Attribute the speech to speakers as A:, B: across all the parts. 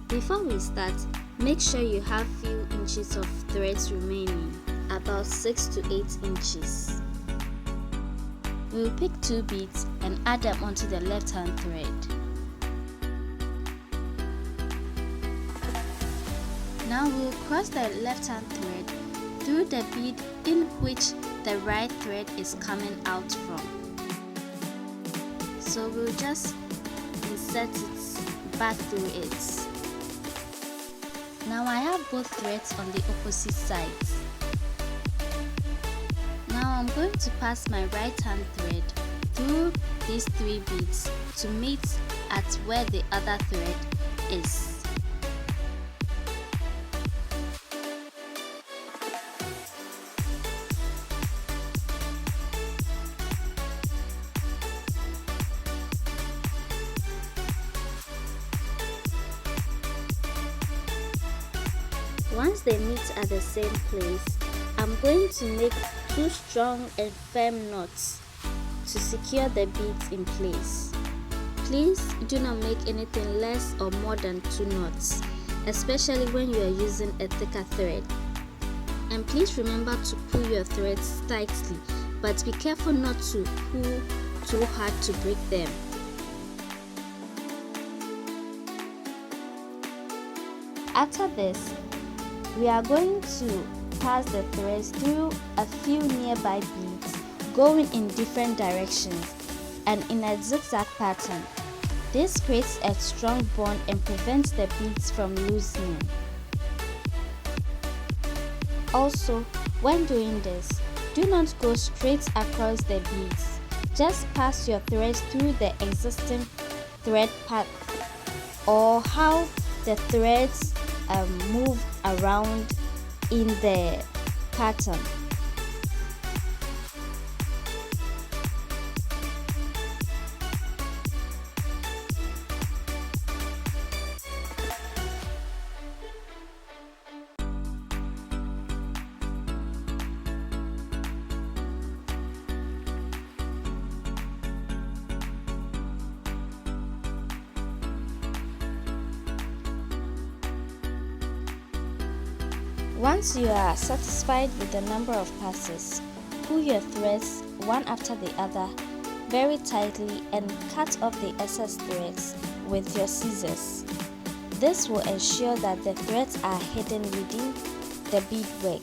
A: Before we start, make sure you have few inches of threads remaining, about 6 to 8 inches. We'll pick 2 beads and add them onto the left hand thread. Now we'll cross the left hand thread through the bead in which the right thread is coming out from. So we'll just insert it back through it. Now I have both threads on the opposite sides. Now I'm going to pass my right hand thread through these 3 beads to meet at where the other thread is. Once they meet at the same place, I'm going to make 2 strong and firm knots to secure the beads in place. Please do not make anything less or more than 2 knots, especially when you are using a thicker thread. And please remember to pull your threads tightly, but be careful not to pull too hard to break them. After this, we are going to pass the threads through a few nearby beads going in different directions and in a zigzag pattern. This creates a strong bond and prevents the beads from loosening. Also, when doing this, do not go straight across the beads. Just pass your threads through the existing thread path or how the threads move around in the pattern. Once you are satisfied with the number of passes, pull your threads one after the other very tightly and cut off the excess threads with your scissors. This will ensure that the threads are hidden within the beadwork.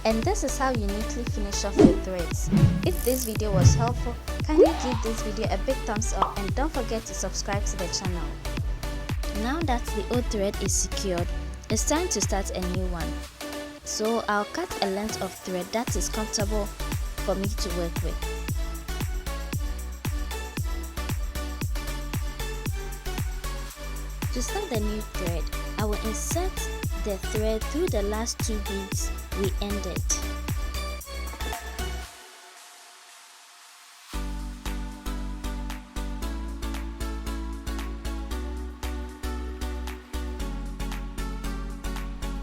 A: And this is how you neatly finish off your threads. If this video was helpful, kindly give this video a big thumbs up and don't forget to subscribe to the channel. Now that the old thread is secured, it's time to start a new one. So I'll cut a length of thread that is comfortable for me to work with. To start the new thread, I will insert the thread through the last 2 beads we ended.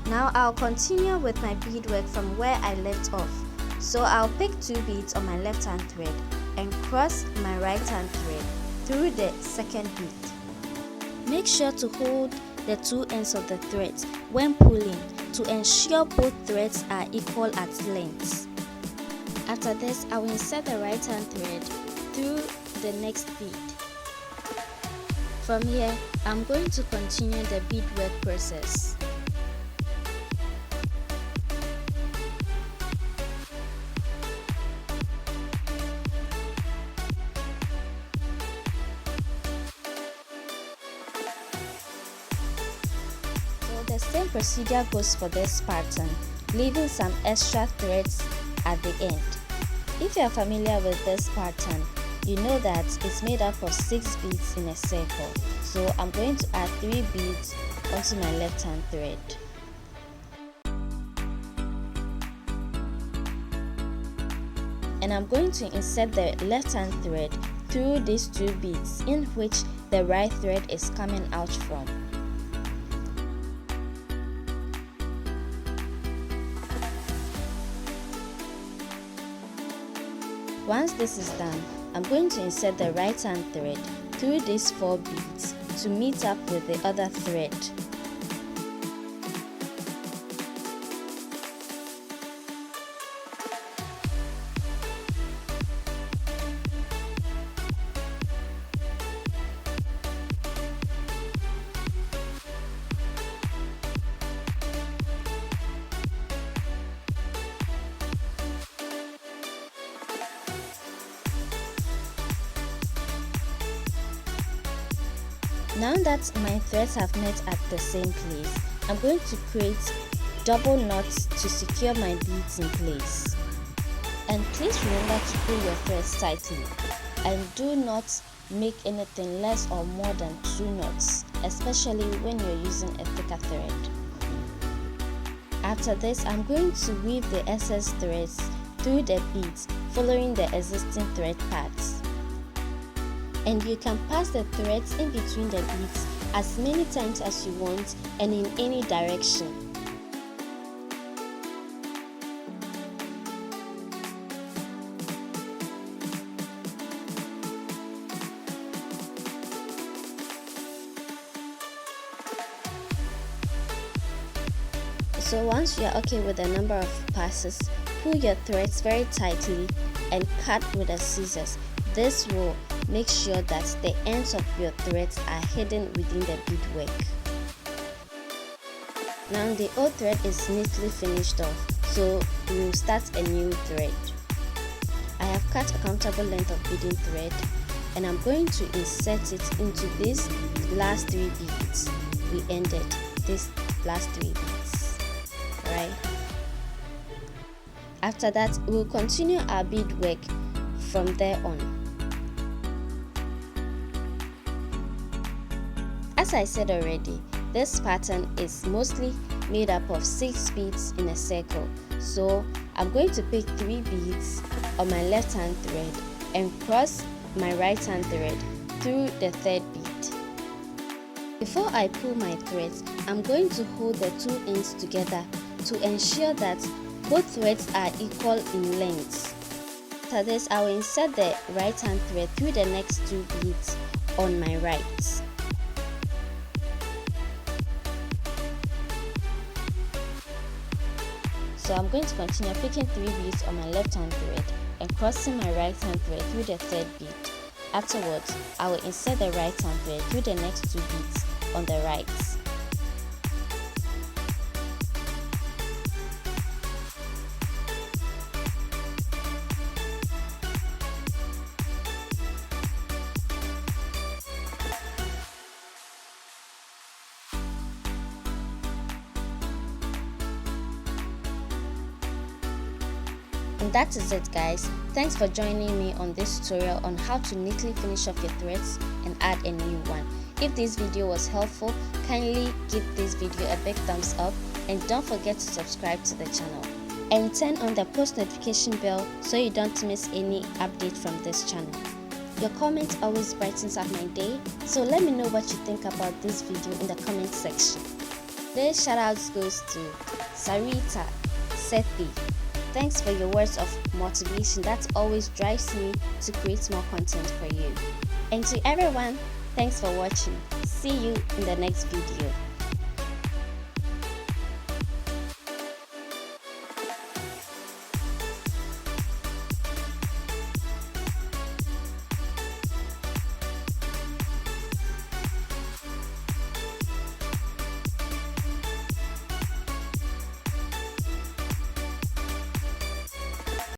A: Now I'll continue with my beadwork from where I left off. So I'll pick 2 beads on my left hand thread and cross my right hand thread through the second bead. Make sure to hold the 2 ends of the threads when pulling to ensure both threads are equal at length. After this, I will insert the right hand thread through the next bead. From here, I'm going to continue the beadwork process. The same procedure goes for this pattern, leaving some extra threads at the end. If you are familiar with this pattern, you know that it's made up of 6 beads in a circle. So I'm going to add 3 beads onto my left hand thread. And I'm going to insert the left hand thread through these 2 beads in which the right thread is coming out from. Once this is done, I'm going to insert the right hand thread through these 4 beads to meet up with the other thread. Now that my threads have met at the same place, I'm going to create double knots to secure my beads in place. And please remember to pull your threads tightly, and do not make anything less or more than 2 knots, especially when you're using a thicker thread. After this, I'm going to weave the excess threads through the beads following the existing thread paths. And you can pass the threads in between the beads as many times as you want and in any direction. So once you are okay with the number of passes, pull your threads very tightly and cut with the scissors. This will make sure that the ends of your threads are hidden within the beadwork. Now the old thread is neatly finished off, so we will start a new thread. I have cut a comfortable length of beading thread, and I'm going to insert it into these last 3 beads. We ended these last 3 beads, right? After that, we'll continue our beadwork from there on. As I said already, this pattern is mostly made up of 6 beads in a circle, so I'm going to pick 3 beads on my left hand thread and cross my right hand thread through the 3rd bead. Before I pull my threads, I'm going to hold the 2 ends together to ensure that both threads are equal in length. After this, I will insert the right hand thread through the next 2 beads on my right. So I'm going to continue picking 3 beads on my left hand thread and crossing my right hand thread through the 3rd bead. Afterwards, I will insert the right hand thread through the next 2 beads on the right. And that is it, guys. Thanks for joining me on this tutorial on how to neatly finish off your threads and add a new one. If this video was helpful, kindly give this video a big thumbs up and don't forget to subscribe to the channel. And turn on the post notification bell so you don't miss any update from this channel. Your comment always brightens up my day, so let me know what you think about this video in the comment section. Today's shoutouts goes to Sarita, Sethi. Thanks for your words of motivation. That always drives me to create more content for you. And to everyone, thanks for watching. See you in the next video.